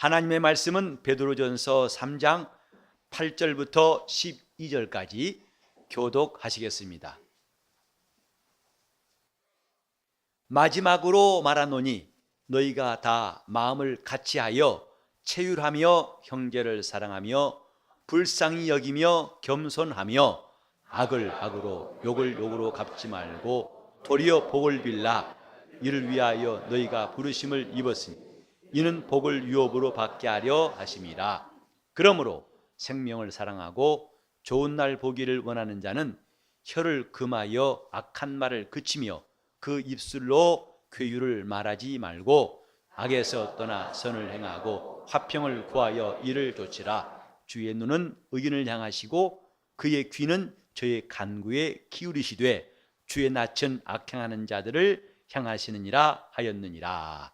하나님의 말씀은 베드로전서 3장 8절부터 12절까지 교독하시겠습니다. 마지막으로 말하노니 너희가 다 마음을 같이하여 체휼하며 형제를 사랑하며 불쌍히 여기며 겸손하며 악을 악으로 욕을 욕으로 갚지 말고 도리어 복을 빌라. 이를 위하여 너희가 부르심을 입었으니 이는 복을 유업으로 받게 하려 하심이라. 그러므로 생명을 사랑하고 좋은 날 보기를 원하는 자는 혀를 금하여 악한 말을 그치며 그 입술로 괴유를 말하지 말고 악에서 떠나 선을 행하고 화평을 구하여 이를 좇으라. 주의 눈은 의인을 향하시고 그의 귀는 저의 간구에 기울이시되 주의 낯은 악행하는 자들을 향하시느니라 하였느니라.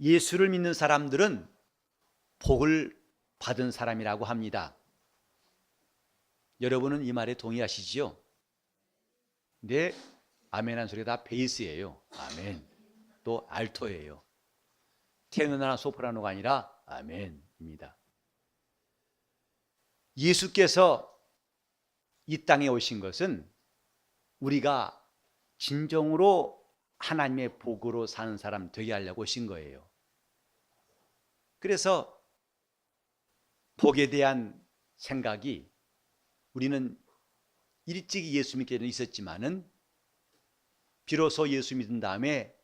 예수를 믿는 사람들은 복을 받은 사람이라고 합니다. 여러분은 이 말에 동의하시지요? 네, 아멘한 소리가 다 베이스예요. 아멘. 또 알토예요. 테너나 소프라노가 아니라 아멘입니다. 예수께서 이 땅에 오신 것은 우리가 진정으로 하나님의 복으로 사는 사람 되게 하려고 오신 거예요. 그래서 복에 대한 생각이 우리는 일찍이 예수 믿게 있었지만은 비로소 예수 믿은 다음에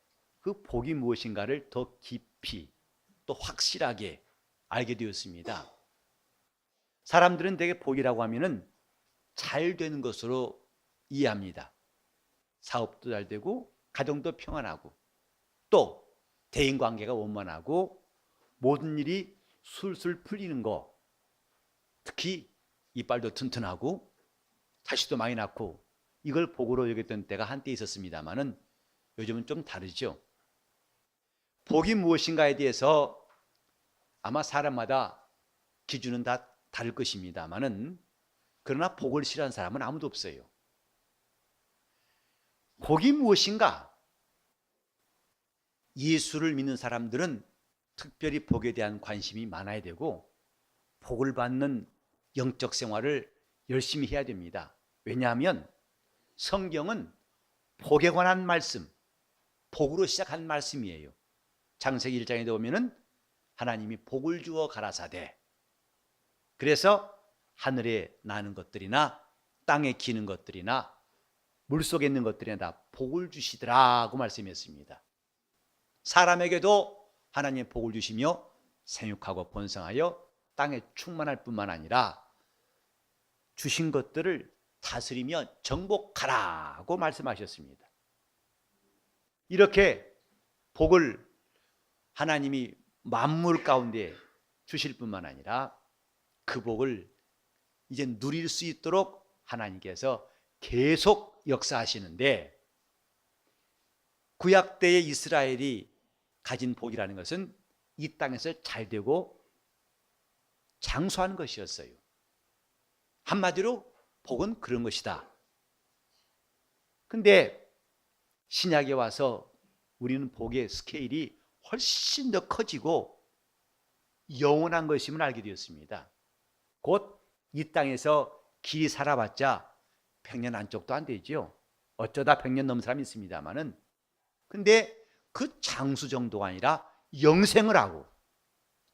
그 복이 무엇인가를 더 깊이 또 확실하게 알게 되었습니다. 사람들은 대개 복이라고 하면은 잘 되는 것으로 이해합니다. 사업도 잘 되고 가정도 평안하고 또 대인관계가 원만하고 모든 일이 술술 풀리는 거, 특히 이빨도 튼튼하고 자식도 많이 낳고 이걸 복으로 여겼던 때가 한때 있었습니다만은 요즘은 좀 다르죠. 복이 무엇인가에 대해서 아마 사람마다 기준은 다 다를 것입니다만은 그러나 복을 싫어하는 사람은 아무도 없어요. 복이 무엇인가? 예수를 믿는 사람들은 특별히 복에 대한 관심이 많아야 되고 복을 받는 영적 생활을 열심히 해야 됩니다. 왜냐하면 성경은 복에 관한 말씀, 복으로 시작한 말씀이에요. 창세기 1장에 보면은 하나님이 복을 주어 가라사대, 그래서 하늘에 나는 것들이나 땅에 기는 것들이나 물속에 있는 것들이나 다 복을 주시더라고 말씀했습니다. 사람에게도 하나님의 복을 주시며 생육하고 번성하여 땅에 충만할 뿐만 아니라 주신 것들을 다스리며 정복하라고 말씀하셨습니다. 이렇게 복을 하나님이 만물 가운데 주실 뿐만 아니라 그 복을 이제 누릴 수 있도록 하나님께서 계속 역사하시는데, 구약 때의 이스라엘이 가진 복이라는 것은 이 땅에서 잘 되고 장수하는 것이었어요. 한마디로 복은 그런 것이다. 근데 신약에 와서 우리는 복의 스케일이 훨씬 더 커지고 영원한 것임을 알게 되었습니다. 곧 이 땅에서 길이 살아봤자 100년 안쪽도 안 되죠. 어쩌다 100년 넘은 사람이 있습니다만은, 근데 그 장수 정도가 아니라 영생을 하고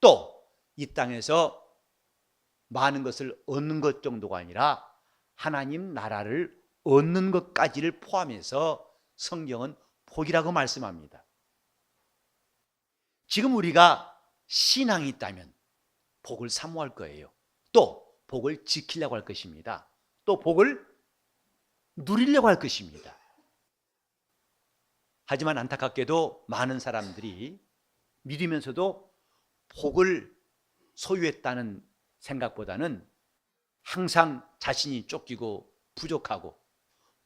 또 이 땅에서 많은 것을 얻는 것 정도가 아니라 하나님 나라를 얻는 것까지를 포함해서 성경은 복이라고 말씀합니다. 지금 우리가 신앙이 있다면 복을 사모할 거예요. 또 복을 지키려고 할 것입니다. 또 복을 누리려고 할 것입니다. 하지만 안타깝게도 많은 사람들이 믿으면서도 복을 소유했다는 생각보다는 항상 자신이 쫓기고 부족하고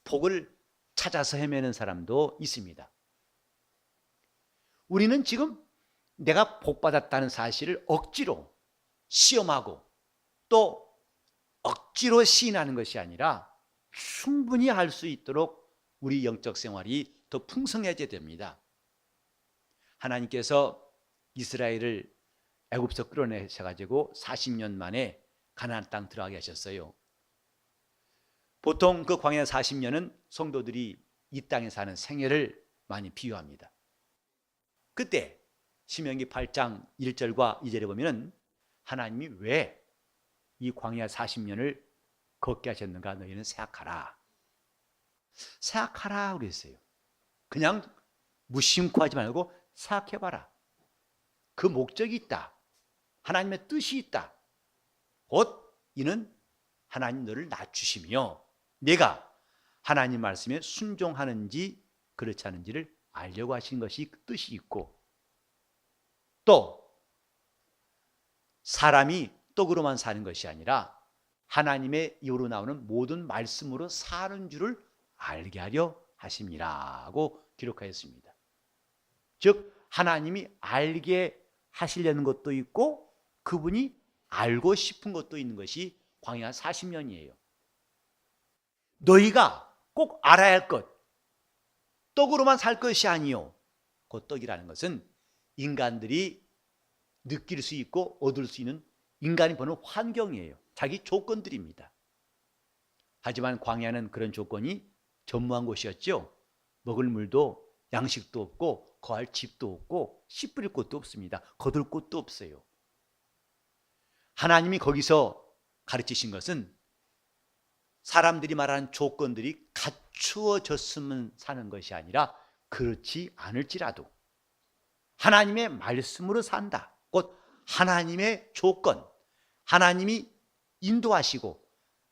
복을 찾아서 헤매는 사람도 있습니다. 우리는 지금 내가 복받았다는 사실을 억지로 시험하고 또 억지로 시인하는 것이 아니라 충분히 할 수 있도록 우리 영적 생활이 더 풍성해져야 됩니다. 하나님께서 이스라엘을 애굽에서 끌어내셔가지고 40년 만에 가나안 땅 들어가게 하셨어요. 보통 그 광야 40년은 성도들이 이 땅에 사는 생애를 많이 비유합니다. 그때 신명기 8장 1절과 2절에 보면은 하나님이 왜 이 광야 40년을 걷게 하셨는가? 너희는 생각하라. 생각하라 그랬어요. 그냥 무심코 하지 말고 생각해봐라. 그 목적이 있다. 하나님의 뜻이 있다. 곧 이는 하나님 너를 낮추시며 내가 하나님 말씀에 순종하는지 그렇지 않은지를 알려고 하신 것이 그 뜻이 있고, 또 사람이 떡으로만 사는 것이 아니라 하나님의 입으로 나오는 모든 말씀으로 사는 줄을 알게 하려 하심이라고 기록하였습니다. 즉 하나님이 알게 하시려는 것도 있고 그분이 알고 싶은 것도 있는 것이 광야 40년이에요. 너희가 꼭 알아야 할 것, 떡으로만 살 것이 아니요. 그 떡이라는 것은 인간들이 느낄 수 있고 얻을 수 있는 인간이 보는 환경이에요. 자기 조건들입니다. 하지만 광야는 그런 조건이 전무한 곳이었죠. 먹을 물도 양식도 없고 거할 집도 없고 씨 뿌릴 곳도 없습니다. 거둘 곳도 없어요. 하나님이 거기서 가르치신 것은 사람들이 말하는 조건들이 갖추어졌으면 사는 것이 아니라 그렇지 않을지라도 하나님의 말씀으로 산다. 곧 하나님의 조건, 하나님이 인도하시고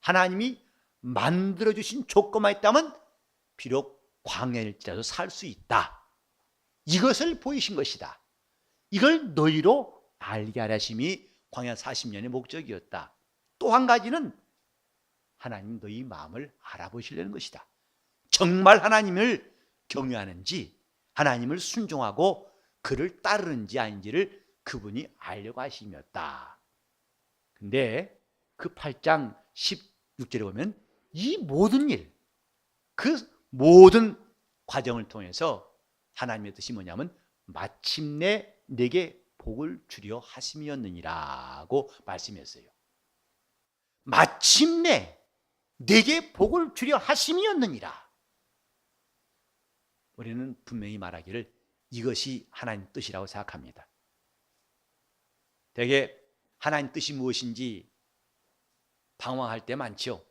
하나님이 만들어주신 조건만 있다면 비록 광야일지라도 살 수 있다. 이것을 보이신 것이다. 이걸 너희로 알게 하려 하심이 광야 40년의 목적이었다. 또 한 가지는 하나님 너희 마음을 알아보시려는 것이다. 정말 하나님을 경외하는지 하나님을 순종하고 그를 따르는지 아닌지를 그분이 알려고 하심이었다. 근데 그 8장 16절에 보면 이 모든 일, 그 모든 과정을 통해서 하나님의 뜻이 뭐냐면 마침내 내게 복을 주려 하심이었느니라고 말씀했어요. 마침내 내게 복을 주려 하심이었느니라. 우리는 분명히 말하기를 이것이 하나님 뜻이라고 생각합니다. 되게 하나님 뜻이 무엇인지 방황할 때 많죠.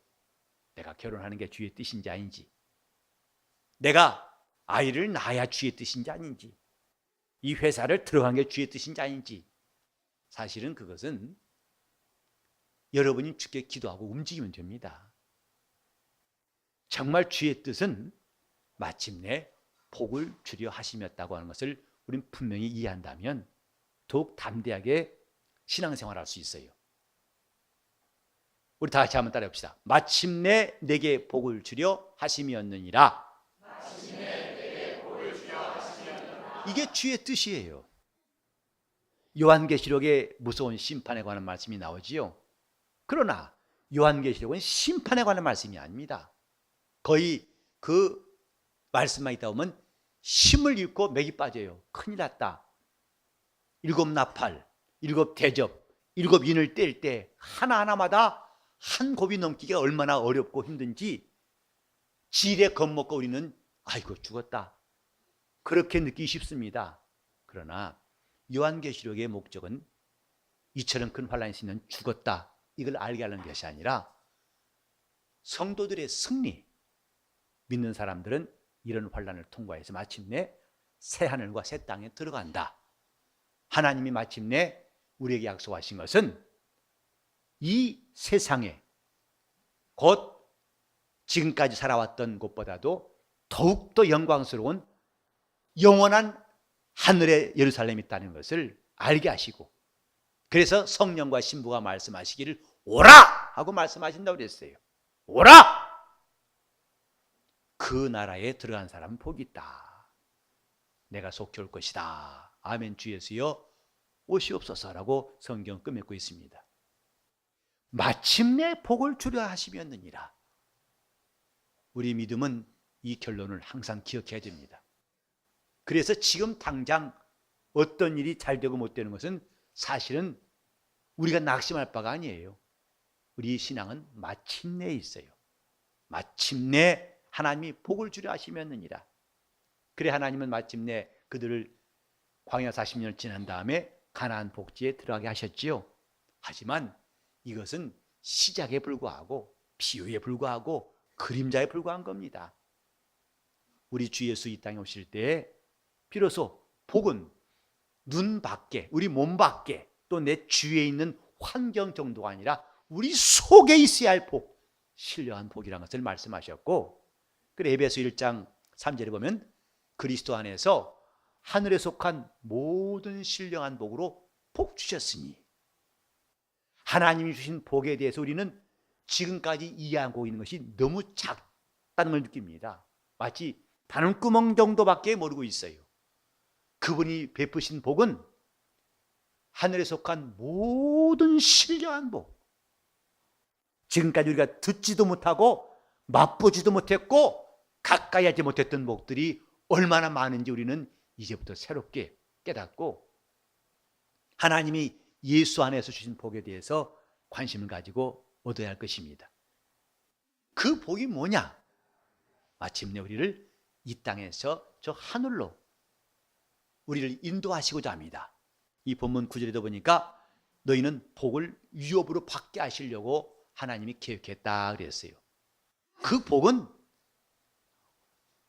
내가 결혼하는 게 주의 뜻인지 아닌지, 내가 아이를 낳아야 주의 뜻인지 아닌지, 이 회사를 들어간 게 주의 뜻인지 아닌지. 사실은 그것은 여러분이 주께 기도하고 움직이면 됩니다. 정말 주의 뜻은 마침내 복을 주려 하심이었다고 하는 것을 우리는 분명히 이해한다면 더욱 담대하게 신앙생활할 수 있어요. 우리 다 같이 한번 따라해 봅시다. 마침내 내게 복을 주려 하심이었느니라. 이게 주의 뜻이에요. 요한계시록에 무서운 심판에 관한 말씀이 나오지요. 그러나 요한계시록은 심판에 관한 말씀이 아닙니다. 거의 그 말씀만 있다 보면 힘을 잃고 맥이 빠져요. 큰일 났다. 7 나팔, 7 대접, 7 인을 뗄 때 하나하나마다 한 곱이 넘기가 얼마나 어렵고 힘든지 지레 겁먹고 우리는 아이고 죽었다 그렇게 느끼기 쉽습니다. 그러나 요한계시록의 목적은 이처럼 큰 환란이 있으면 죽었다 이걸 알게 하는 것이 아니라 성도들의 승리, 믿는 사람들은 이런 환란을 통과해서 마침내 새 하늘과 새 땅에 들어간다. 하나님이 마침내 우리에게 약속하신 것은 이 세상에 곧 지금까지 살아왔던 것보다도 더욱더 영광스러운 영원한 하늘의 예루살렘이 있다는 것을 알게 하시고, 그래서 성령과 신부가 말씀하시기를 오라! 하고 말씀하신다고 그랬어요. 오라! 그 나라에 들어간 사람은 복이 있다. 내가 속히 올 것이다. 아멘. 주 예수여 오시옵소서라고 성경 끝맺고 있습니다. 마침내 복을 주려 하심이었느니라. 우리 믿음은 이 결론을 항상 기억해야 됩니다. 그래서 지금 당장 어떤 일이 잘 되고 못 되는 것은 사실은 우리가 낙심할 바가 아니에요. 우리 신앙은 마침내에 있어요. 마침내 하나님이 복을 주려 하시면느니라. 그래 하나님은 마침내 그들을 광야 40년을 지난 다음에 가나안 복지에 들어가게 하셨지요. 하지만 이것은 시작에 불과하고 비유에 불과하고 그림자에 불과한 겁니다. 우리 주 예수 이 땅에 오실 때 비로소 복은 눈 밖에, 우리 몸 밖에, 또 내 주위에 있는 환경 정도가 아니라 우리 속에 있어야 할 복, 신령한 복이라는 것을 말씀하셨고, 그래 에베소 1장 3절에 보면 그리스도 안에서 하늘에 속한 모든 신령한 복으로 복 주셨으니, 하나님이 주신 복에 대해서 우리는 지금까지 이해하고 있는 것이 너무 작다는 걸 느낍니다. 마치 바늘구멍 정도밖에 모르고 있어요. 그분이 베푸신 복은 하늘에 속한 모든 신령한 복, 지금까지 우리가 듣지도 못하고 맛보지도 못했고 가까이 하지 못했던 복들이 얼마나 많은지 우리는 이제부터 새롭게 깨닫고 하나님이 예수 안에서 주신 복에 대해서 관심을 가지고 얻어야 할 것입니다. 그 복이 뭐냐? 마침내 우리를 이 땅에서 저 하늘로 우리를 인도하시고자 합니다. 이 본문 9절에도 보니까 너희는 복을 유업으로 받게 하시려고 하나님이 계획했다 그랬어요. 그 복은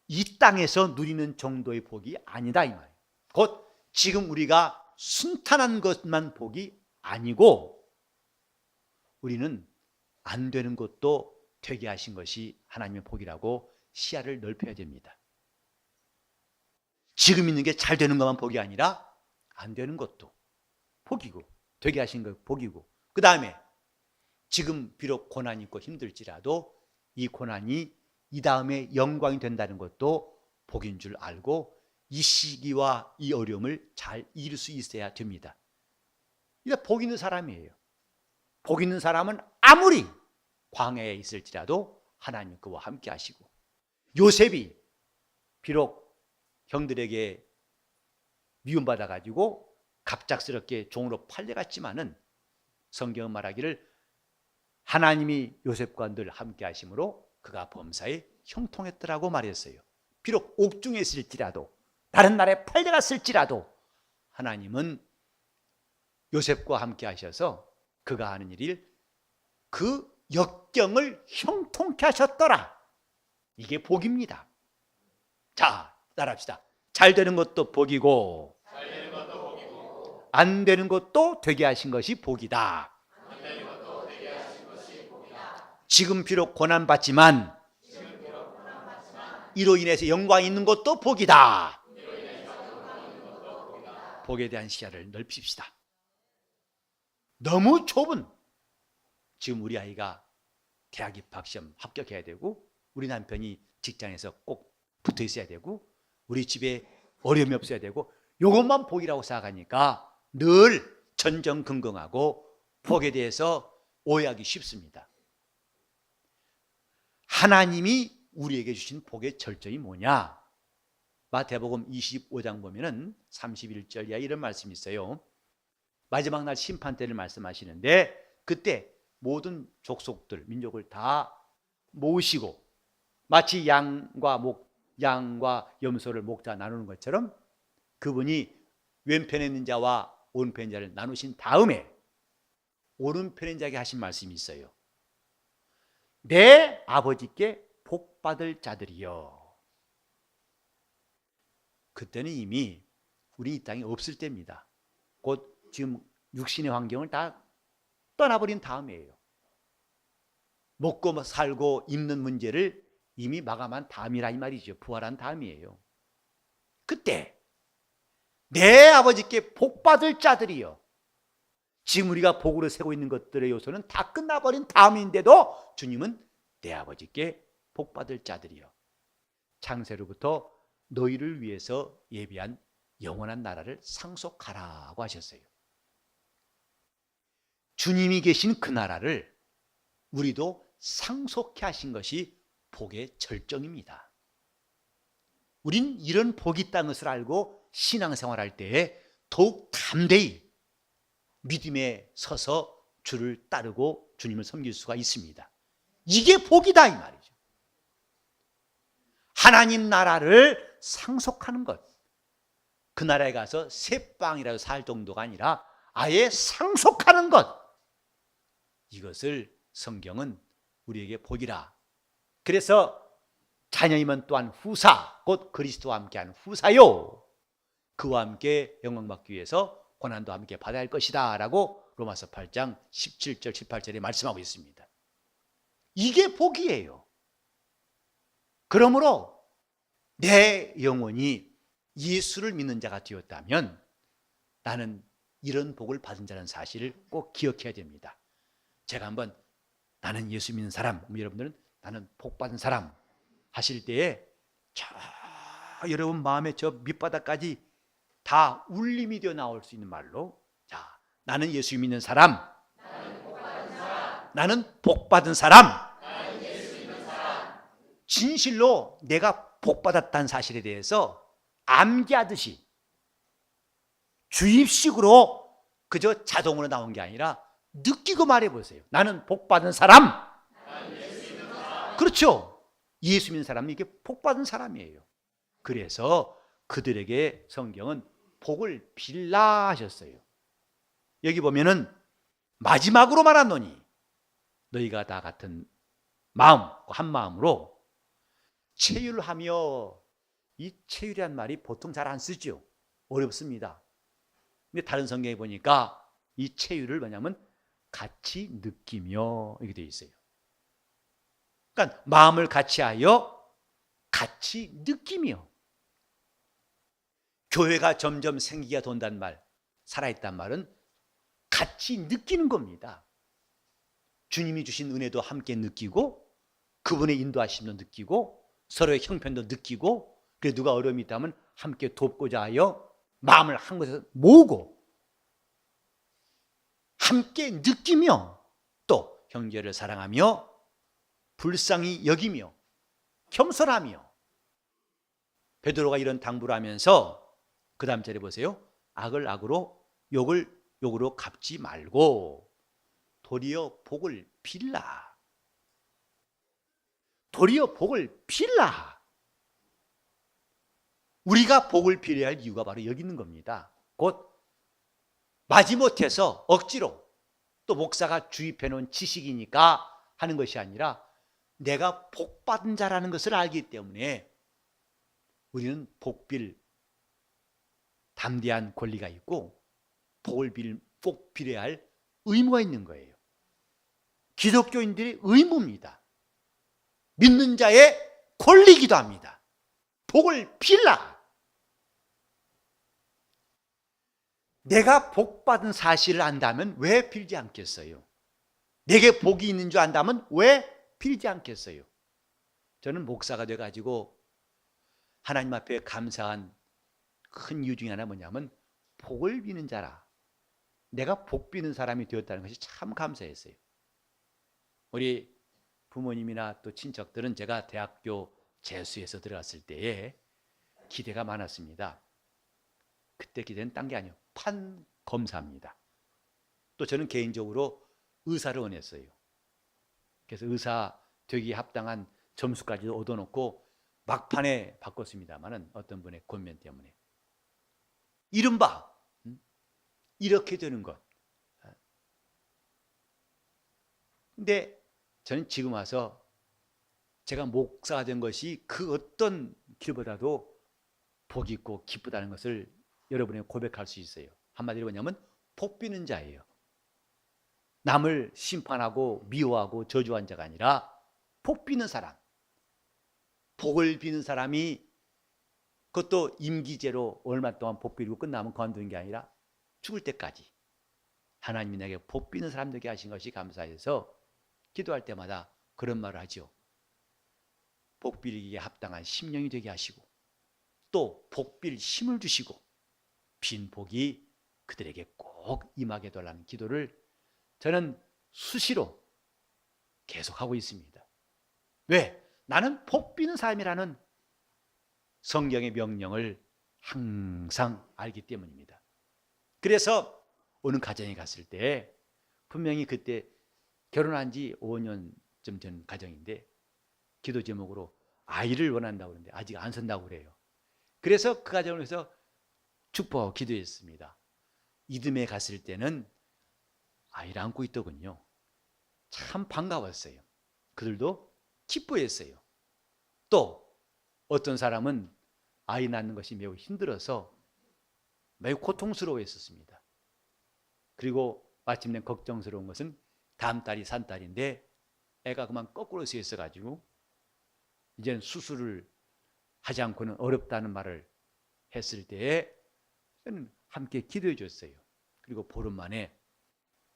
이 땅에서 누리는 정도의 복이 아니다 이 말이에요. 곧 지금 우리가 순탄한 것만 복이 아니고 우리는 안 되는 것도 되게 하신 것이 하나님의 복이라고 시야를 넓혀야 됩니다. 지금 있는 게 잘 되는 것만 복이 아니라 안 되는 것도 복이고 되게 하신 것 복이고, 그 다음에 지금 비록 고난이 있고 힘들지라도 이 고난이 이 다음에 영광이 된다는 것도 복인 줄 알고 이 시기와 이 어려움을 잘 이길 수 있어야 됩니다. 이게 복 있는 사람이에요. 복 있는 사람은 아무리 광야에 있을지라도 하나님 그와 함께 하시고, 요셉이 비록 형들에게 미움받아 가지고 갑작스럽게 종으로 팔려갔지만은 성경은 말하기를 하나님이 요셉과 늘 함께 하심으로 그가 범사에 형통했더라고 말했어요. 비록 옥중에 있을지라도 다른 나라에 팔려갔을지라도 하나님은 요셉과 함께 하셔서 그가 하는 일을 그 역경을 형통케 하셨더라. 이게 복입니다. 자, 따라합시다. 잘 되는 것도 복이고 안 되는 것도 되게 하신 것이 복이다. 지금 비록 고난받지만 이로 인해서 영광이 있는 것도 복이다. 복에 대한 시야를 넓힙시다. 너무 좁은, 지금 우리 아이가 대학 입학 시험 합격해야 되고 우리 남편이 직장에서 꼭 붙어 있어야 되고 우리 집에 어려움이 없어야 되고 이것만 복이라고 생각하니까 늘 전전긍긍하고 복에 대해서 오해하기 쉽습니다. 하나님이 우리에게 주신 복의 절정이 뭐냐? 마태복음 25장 보면은 31절 이하에 이런 말씀이 있어요. 마지막 날 심판 때를 말씀하시는데 그때 모든 족속들, 민족을 다 모으시고 마치 양과 염소를 목자 나누는 것처럼 그분이 왼편에 있는 자와 오른편의 자를 나누신 다음에 오른편의 자에게 하신 말씀이 있어요. 내 아버지께 복받을 자들이여. 그때는 이미 우리 이 땅에 없을 때입니다. 곧 지금 육신의 환경을 다 떠나버린 다음이에요. 먹고 살고 입는 문제를 이미 마감한 다음이라 이 말이죠. 부활한 다음이에요. 그때 내 아버지께 복받을 자들이여. 지금 우리가 복으로 세고 있는 것들의 요소는 다 끝나버린 다음인데도 주님은 내 아버지께 복받을 자들이여. 창세로부터 너희를 위해서 예비한 영원한 나라를 상속하라고 하셨어요. 주님이 계신 그 나라를 우리도 상속해 하신 것이 복의 절정입니다. 우린 이런 복이 있다는 것을 알고 신앙생활할 때에 더욱 담대히 믿음에 서서 주를 따르고 주님을 섬길 수가 있습니다. 이게 복이다 이 말이죠. 하나님 나라를 상속하는 것. 그 나라에 가서 새빵이라도 살 정도가 아니라 아예 상속하는 것. 이것을 성경은 우리에게 복이라. 그래서 자녀이면 또한 후사, 곧 그리스도와 함께하는 후사요. 그와 함께 영광받기 위해서 고난도 함께 받아야 할 것이다 라고 로마서 8장 17절 18절에 말씀하고 있습니다. 이게 복이에요. 그러므로 내 영혼이 예수를 믿는 자가 되었다면 나는 이런 복을 받은 자라는 사실을 꼭 기억해야 됩니다. 제가 한번 나는 예수 믿는 사람, 여러분들은 나는 복 받은 사람 하실 때에 저 여러분 마음에 저 밑바닥까지 다 울림이 되어 나올 수 있는 말로, 자, 나는 예수 믿는 사람, 나는 복 받은 사람, 진실로 내가 복 받았다는 사실에 대해서 암기하듯이 주입식으로 그저 자동으로 나온 게 아니라 느끼고 말해보세요. 나는 복 받은 사람. 그렇죠. 예수 믿는 사람은 이게 복 받은 사람이에요. 그래서 그들에게 성경은 복을 빌라 하셨어요. 여기 보면은 마지막으로 말하노니 너희가 다 같은 마음, 한 마음으로 체휼하며, 이 체휼이란 말이 보통 잘 안 쓰죠. 어렵습니다. 근데 다른 성경에 보니까 이 체휼을 뭐냐면 같이 느끼며 이렇게 되어 있어요. 그러니까 마음을 같이 하여 같이 느끼며. 교회가 점점 생기가 돈다는 말, 살아있단 말은 같이 느끼는 겁니다. 주님이 주신 은혜도 함께 느끼고 그분의 인도하심도 느끼고 서로의 형편도 느끼고, 그래 누가 어려움이 있다면 함께 돕고자 하여 마음을 한 곳에서 모으고 함께 느끼며 또 형제를 사랑하며 불쌍히 여기며 겸손하며. 베드로가 이런 당부를 하면서 그 다음 절에 보세요. 악을 악으로 욕을 욕으로 갚지 말고 도리어 복을 빌라. 도리어 복을 빌라. 우리가 복을 빌어야 할 이유가 바로 여기 있는 겁니다. 곧 마지못해서 억지로 또 목사가 주입해 놓은 지식이니까 하는 것이 아니라 내가 복 받은 자라는 것을 알기 때문에 우리는 복빌 담대한 권리가 있고 복을 꼭 빌어야 할 의무가 있는 거예요. 기독교인들의 의무입니다. 믿는 자의 권리이기도 합니다. 복을 빌라. 내가 복 받은 사실을 안다면 왜 빌지 않겠어요? 내게 복이 있는 줄 안다면 왜 빌지 않겠어요? 저는 목사가 돼가지고 하나님 앞에 감사한 큰 이유 중에 하나 뭐냐면 복을 비는 자라. 내가 복 비는 사람이 되었다는 것이 참 감사했어요. 우리 부모님이나 또 친척들은 제가 대학교 재수해서 들어갔을 때에 기대가 많았습니다. 그때 기대는 딴 게 아니에요. 판검사입니다. 또 저는 개인적으로 의사를 원했어요. 그래서 의사 되기에 합당한 점수까지도 얻어놓고 막판에 바꿨습니다만은 어떤 분의 권면 때문에. 이른바 이렇게 되는 것. 근데 저는 지금 와서 제가 목사가 된 것이 그 어떤 길보다도 복이 있고 기쁘다는 것을 여러분에게 고백할 수 있어요. 한마디로 뭐냐면 복 비는 자예요. 남을 심판하고 미워하고 저주한 자가 아니라 복 비는 사람. 복을 비는 사람이 그것도 임기제로 얼마 동안 복 비고 끝나면 그만두는 게 아니라 죽을 때까지 하나님이 내게 복 비는 사람 되게 하신 것이 감사해서 기도할 때마다 그런 말을 하죠. 복 빌기에 합당한 심령이 되게 하시고 또 복 빌 힘을 주시고 빈 복이 그들에게 꼭 임하게 달라는 기도를 저는 수시로 계속하고 있습니다. 왜? 나는 복 비는 사람이라는 성경의 명령을 항상 알기 때문입니다. 그래서 어느 가정에 갔을 때 분명히 그때 결혼한 지 5년쯤 전 가정인데 기도 제목으로 아이를 원한다고 그러는데 아직 안 선다고 그래요. 그래서 그 가정을 위해서 축복하고 기도했습니다. 이듬해 갔을 때는 아이를 안고 있더군요. 참 반가웠어요. 그들도 기뻐했어요. 또 어떤 사람은 아이 낳는 것이 매우 힘들어서 매우 고통스러워했었습니다. 그리고 마침내 걱정스러운 것은 다음 달이 산딸인데 애가 그만 거꾸로 서 있어가지고 이제는 수술을 하지 않고는 어렵다는 말을 했을 때에 저는 함께 기도해 줬어요. 그리고 보름 만에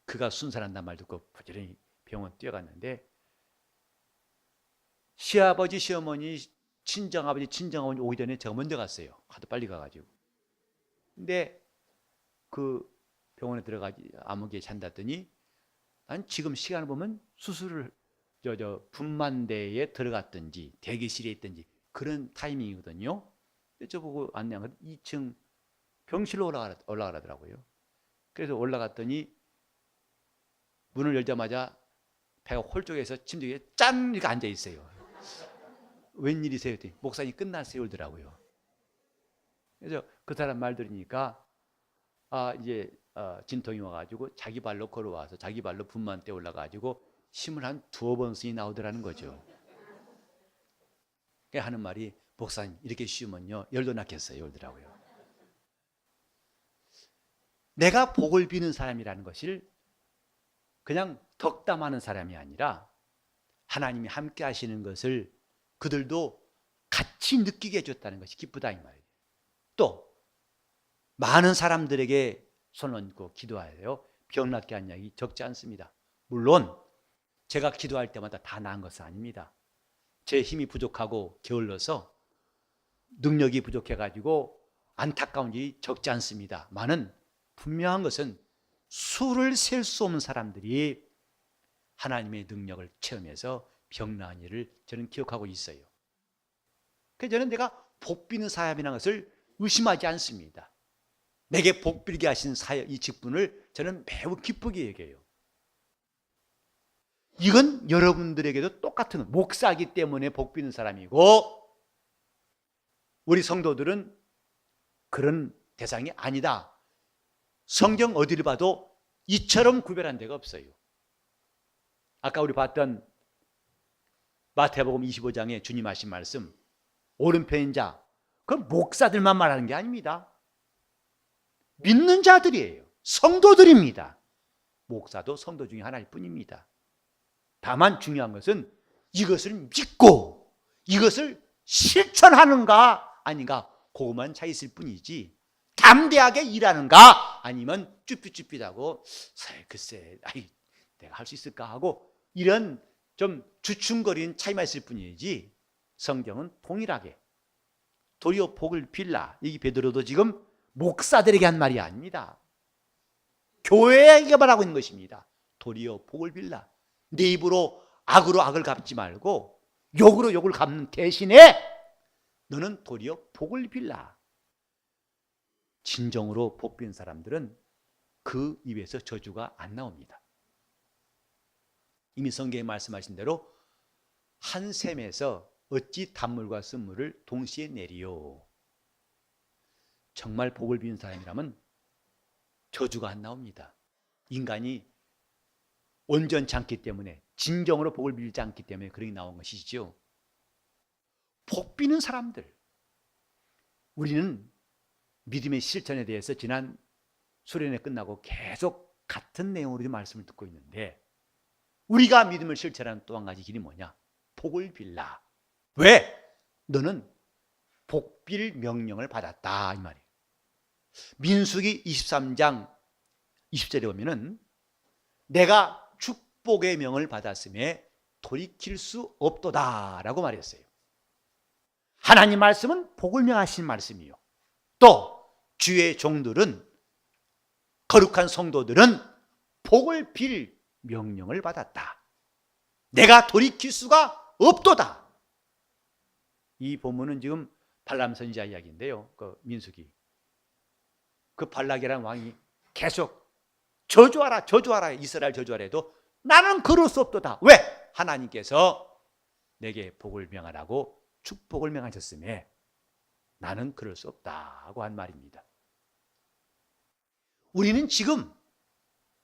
그가 순산한다는 말 듣고 부지런히 병원 뛰어갔는데 시아버지, 시어머니, 친정아버지, 친정어머니 오기 전에 제가 먼저 갔어요. 하도 빨리 가가지고. 근데 그 병원에 들어가지 아무개 잔다더니 난 지금 시간을 보면 수술을 분만대에 들어갔든지 대기실에 있든지 그런 타이밍이거든요. 저보고 안내한 2층 병실로 올라가라더라고요. 그래서 올라갔더니 문을 열자마자 배가 홀쭉해서 침대 위에 짠 이렇게 앉아 있어요. 웬일이세요? 목사님 끝났어요 그러더라고요. 그래서 그 사람 말 들으니까 이제 진통이 와가지고 자기 발로 걸어와서 자기 발로 분만대 올라가지고 힘을 한 2번씩 나오더라는 거죠. 하는 말이 목사님 이렇게 쉬우면요 열도 낫겠어요 그러더라고요. 내가 복을 비는 사람이라는 것을 그냥 덕담하는 사람이 아니라 하나님이 함께 하시는 것을 그들도 같이 느끼게 해줬다는 것이 기쁘다 이 말이에요. 또 많은 사람들에게 손 얹고 기도하여 병 낫게 한 이야기 적지 않습니다. 물론 제가 기도할 때마다 다 나은 것은 아닙니다. 제 힘이 부족하고 게을러서 능력이 부족해가지고 안타까운 일이 적지 않습니다. 많은 분명한 것은 수를 셀 수 없는 사람들이 하나님의 능력을 체험해서 병 나은 일을 저는 기억하고 있어요. 그래서 저는 내가 복 비는 사람이라는 것을 의심하지 않습니다. 내게 복 빌게 하신 이 직분을 저는 매우 기쁘게 여겨요. 이건 여러분들에게도 똑같은 목사이기 때문에 복 비는 사람이고 우리 성도들은 그런 대상이 아니다. 성경 어디를 봐도 이처럼 구별한 데가 없어요. 아까 우리 봤던 마태복음 25장에 주님 하신 말씀 오른편인 자 그건 목사들만 말하는 게 아닙니다. 믿는 자들이에요. 성도들입니다. 목사도 성도 중에 하나일 뿐입니다. 다만 중요한 것은 이것을 믿고 이것을 실천하는가 아닌가 그것만 차 있을 뿐이지 담대하게 일하는가 아니면 쭈삣쭈삣하고 글쎄 내가 할 수 있을까 하고 이런 좀 주춤거리는 차이만 있을 뿐이지 성경은 동일하게 도리어 복을 빌라 이 베드로도 지금 목사들에게 한 말이 아닙니다. 교회에게 말하고 있는 것입니다. 도리어 복을 빌라 네 입으로 악으로 악을 갚지 말고 욕으로 욕을 갚는 대신에 너는 도리어 복을 빌라. 진정으로 복 빌는 사람들은 그 입에서 저주가 안 나옵니다. 이미 성경에 말씀하신 대로 한 샘에서 어찌 단물과 쓴물을 동시에 내리요. 정말 복을 비는 사람이라면 저주가 안 나옵니다. 인간이 온전치 않기 때문에 진정으로 복을 빌지 않기 때문에 그런 게 나온 것이죠. 복 비는 사람들 우리는 믿음의 실천에 대해서 지난 수련회 끝나고 계속 같은 내용으로 말씀을 듣고 있는데 우리가 믿음을 실천하는 또 한 가지 길이 뭐냐? 복을 빌라. 왜? 너는 복빌 명령을 받았다 이 말이에요. 민수기 23장 20절에 보면은 내가 축복의 명을 받았음에 돌이킬 수 없도다라고 말했어요. 하나님 말씀은 복을 명하신 말씀이요. 또 주의 종들은 거룩한 성도들은 복을 빌 명령을 받았다. 내가 돌이킬 수가 없도다. 이 본문은 지금 발람 선지자 이야기인데요. 그 민수기. 그 발락이라는 왕이 계속 저주하라 저주하라 이스라엘 저주하라 해도 나는 그럴 수 없도다. 왜? 하나님께서 내게 복을 명하라고 축복을 명하셨음에 나는 그럴 수 없다고 한 말입니다. 우리는 지금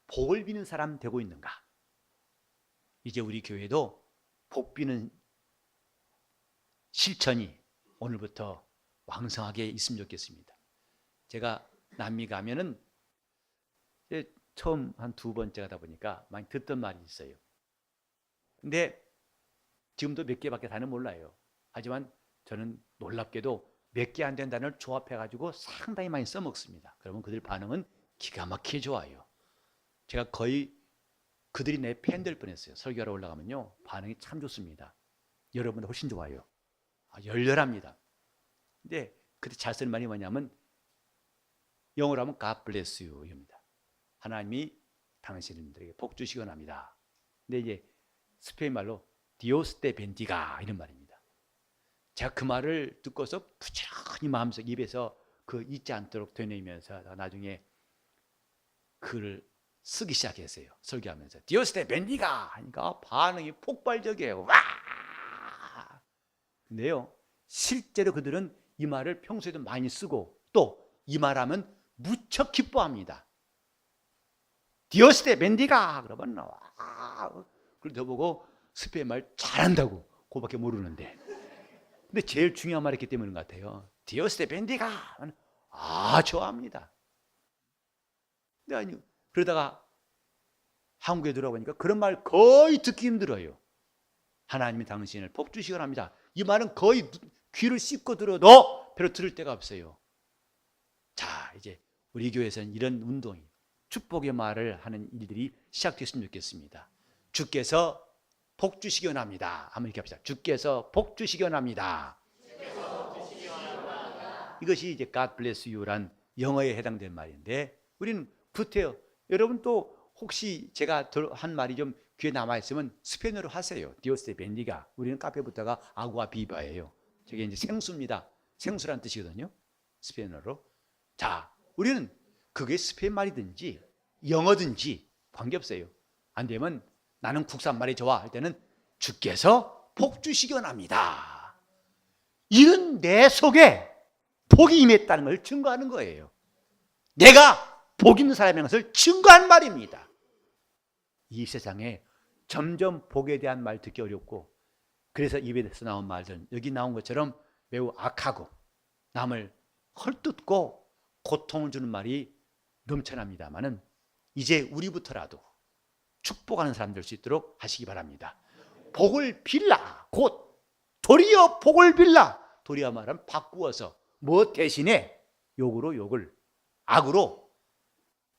복을 비는 사람 되고 있는가? 이제 우리 교회도 복 비는 실천이 오늘부터 왕성하게 있으면 좋겠습니다. 제가 남미 가면은 처음 한 2번째 가다 보니까 많이 듣던 말이 있어요. 근데 지금도 몇 개밖에 다는 몰라요. 하지만 저는 놀랍게도 몇 개 안 된 단어를 조합해가지고 상당히 많이 써먹습니다. 그러면 그들 반응은 기가 막히게 좋아요. 제가 거의 그들이 내 팬 될 뻔했어요. 설교하러 올라가면요 반응이 참 좋습니다. 여러분보다 훨씬 좋아요. 열렬합니다. 근데 그때 잘 쓰는 말이 뭐냐면 영어로 하면 God bless you 입니다. 하나님이 당신들에게 복 주시기 원합니다. 근데 이제 스페인 말로 Dios te bendiga 이런 말입니다. 제가 그 말을 듣고서 부지런히 마음속 입에서 그 잊지 않도록 되뇌이면서 나중에 글을 쓰기 시작했어요. 설교하면서 Dios te bendiga 하니까 반응이 폭발적이에요. 와! 근데요 실제로 그들은 이 말을 평소에도 많이 쓰고 또 이 말하면 무척 기뻐합니다. Dios te bendiga 그러면 와! 그걸 저보고 스페인 말 잘한다고 그거밖에 모르는데 근데 제일 중요한 말이기 때문인 것 같아요. Dios te bendiga 좋아합니다. 근데 아니 그러다가 한국에 들어보니까 그런 말 거의 듣기 힘들어요. 하나님이 당신을 복 주시기 원합니다. 이 말은 거의 귀를 씹고 들어도 별로 들을 데가 없어요. 자, 이제 우리 교회에서는 이런 운동이 축복의 말을 하는 일들이 시작됐으면 좋겠습니다. 주께서 복 주시기 원합니다. 한번 이렇게 합시다. 주께서 복 주시기 원합니다. 이것이 이제 God bless you란 영어에 해당되는 말인데 우리는 붙어요. 여러분 또 혹시 제가 한 말이 좀 귀에 남아있으면 스페인어로 하세요. Dios te bendiga. 우리는 카페부터가 아구아 비바예요. 저게 이제 생수입니다. 생수란 뜻이거든요. 스페인어로. 자, 우리는 그게 스페인 말이든지 영어든지 관계없어요. 안 되면 나는 국산말이 좋아 할 때는 주께서 복 주시기 원합니다. 이런 내 속에 복이 임했다는 걸 증거하는 거예요. 내가 복 있는 사람인 것을 증거한 말입니다. 이 세상에 점점 복에 대한 말 듣기 어렵고 그래서 입에서 나온 말들은 여기 나온 것처럼 매우 악하고 남을 헐뜯고 고통을 주는 말이 넘쳐납니다마는 이제 우리부터라도 축복하는 사람 될 수 있도록 하시기 바랍니다. 복을 빌라 곧 도리어 복을 빌라 도리어 말은 바꾸어서 뭐 대신에 욕으로 욕을 악으로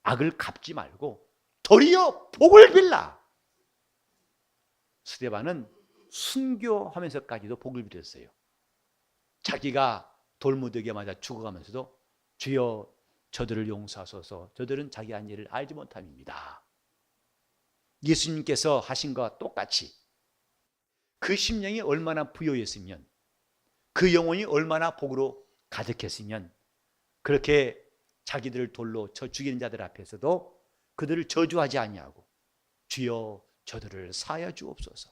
악을 갚지 말고 도리어 복을 빌라. 스데반은 순교하면서까지도 복을 빌었어요. 자기가 돌무더기에 맞아 죽어가면서도 주여 저들을 용서하소서 저들은 자기 한 일을 알지 못함입니다. 예수님께서 하신 것과 똑같이 그 심령이 얼마나 부여했으면 그 영혼이 얼마나 복으로 가득했으면 그렇게 자기들을 돌로 쳐 죽이는 자들 앞에서도 그들을 저주하지 아니하고 주여 저들을 사하여 주옵소서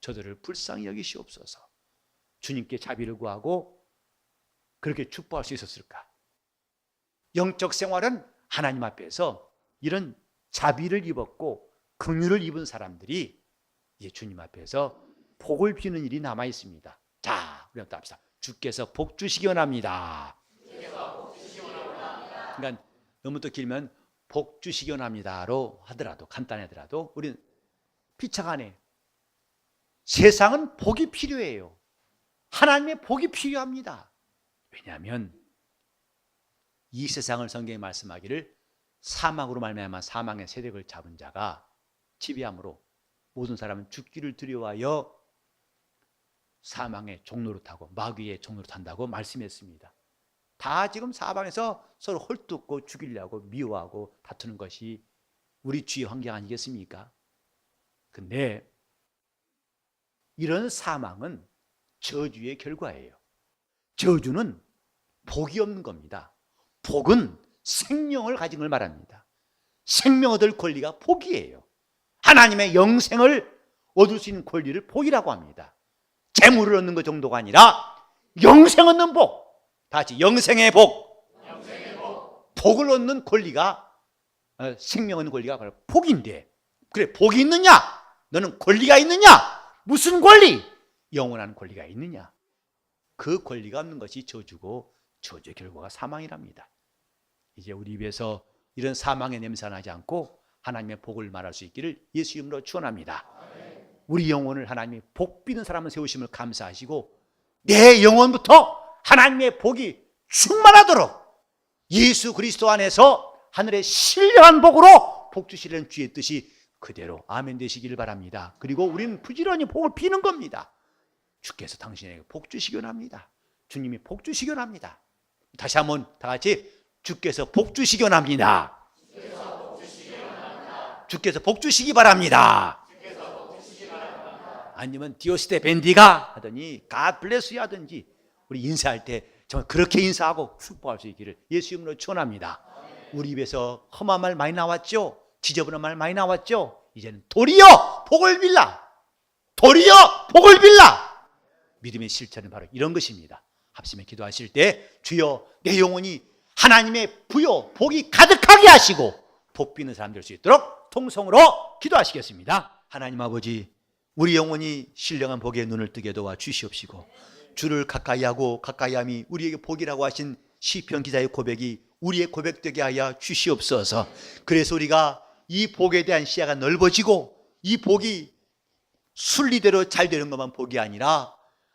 저들을 불쌍히 여기시옵소서 주님께 자비를 구하고 그렇게 축복할 수 있었을까? 영적 생활은 하나님 앞에서 이런 자비를 입었고 긍휼을 입은 사람들이 이제 주님 앞에서 복을 비는 일이 남아 있습니다. 자, 우리 한번 합시다. 주께서 복 주시기 원합니다. 그러니까 너무 또 길면 복 주시기 원합니다로 하더라도 간단하더라도 우리는 피차간에 세상은 복이 필요해요. 하나님의 복이 필요합니다. 왜냐하면 이 세상을 성경에 말씀하기를 사망으로 말미암아 사망의 세력을 잡은 자가 지배함으로 모든 사람은 죽기를 두려워하여 사망의 종로로 타고 마귀의 종로로 탄다고 말씀했습니다. 다 지금 사방에서 서로 헐뜯고 죽이려고 미워하고 다투는 것이 우리 주의 환경 아니겠습니까? 근데 이런 사망은 저주의 결과예요. 저주는 복이 없는 겁니다. 복은 생명을 가진 걸 말합니다. 생명 얻을 권리가 복이에요. 하나님의 영생을 얻을 수 있는 권리를 복이라고 합니다. 재물을 얻는 것 정도가 아니라 영생 얻는 복. 다 같이 영생의 복. 복을 얻는 권리가, 생명 얻는 권리가 바로 복인데, 그래, 복이 있느냐? 너는 권리가 있느냐? 무슨 권리? 영원한 권리가 있느냐? 그 권리가 없는 것이 저주고, 저주의 결과가 사망이랍니다. 이제 우리 입에서 이런 사망의 냄새 나지 않고 하나님의 복을 말할 수 있기를 예수 이름으로 축원합니다. 우리 영혼을 하나님이 복 비는 사람을 세우심을 감사하시고, 내 영혼부터 하나님의 복이 충만하도록 예수 그리스도 안에서 하늘의 신령한 복으로 복 주시려는 주의 뜻이 그대로 아멘 되시기를 바랍니다. 그리고 우리는 부지런히 복을 비는 겁니다. 주께서 당신에게 복 주시기 원합니다. 주님이 복 주시기 원합니다. 다시 한번 다 같이 주께서 복 주시기 원합니다. 주께서 복 주시기 바랍니다. 아니면 디오스테 벤디가 하더니 God bless you 하든지, 우리 인사할 때 정말 그렇게 인사하고 축복할 수 있기를 예수 이름으로 축원합니다. 우리 입에서 험한 말 많이 나왔죠? 지저분한 말 많이 나왔죠? 이제는 도리어 복을 빌라, 도리어 복을 빌라. 믿음의 실천은 바로 이런 것입니다. 합심해 기도하실 때 주여 내 영혼이 하나님의 부요 복이 가득하게 하시고 복 비는 사람 될 수 있도록 통성으로 기도하시겠습니다. 하나님 아버지, 우리 영혼이 신령한 복의 눈을 뜨게 도와 주시옵시고, 주를 가까이하고 가까이함이 우리에게 복이라고 하신 시편 기자의 고백이 우리의 고백되게 하여 주시옵소서. 그래서 우리가 이 복에 대한 시야가 넓어지고, 이 복이 순리대로 잘 되는 것만 복이 아니라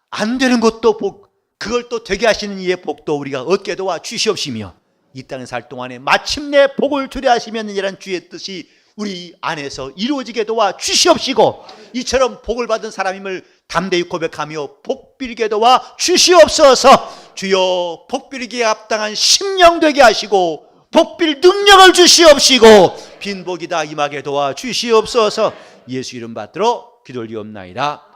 안 되는 것도 복, 그걸 또 되게 하시는 이의 복도 우리가 얻게 도와 주시옵시며, 이 땅에 살 동안에 마침내 복을 주려 하시면 이라는 주의 뜻이 우리 안에서 이루어지게 도와 주시옵시고, 이처럼 복을 받은 사람임을 담대히 고백하며 복 빌게 도와 주시옵소서. 주여 복 빌기에 합당한 심령 되게 하시고 복 빌 능력을 주시옵시고 빈복이 다 임하게 도와 주시옵소서. 예수 이름 받들어 기도를 드리옵나이다.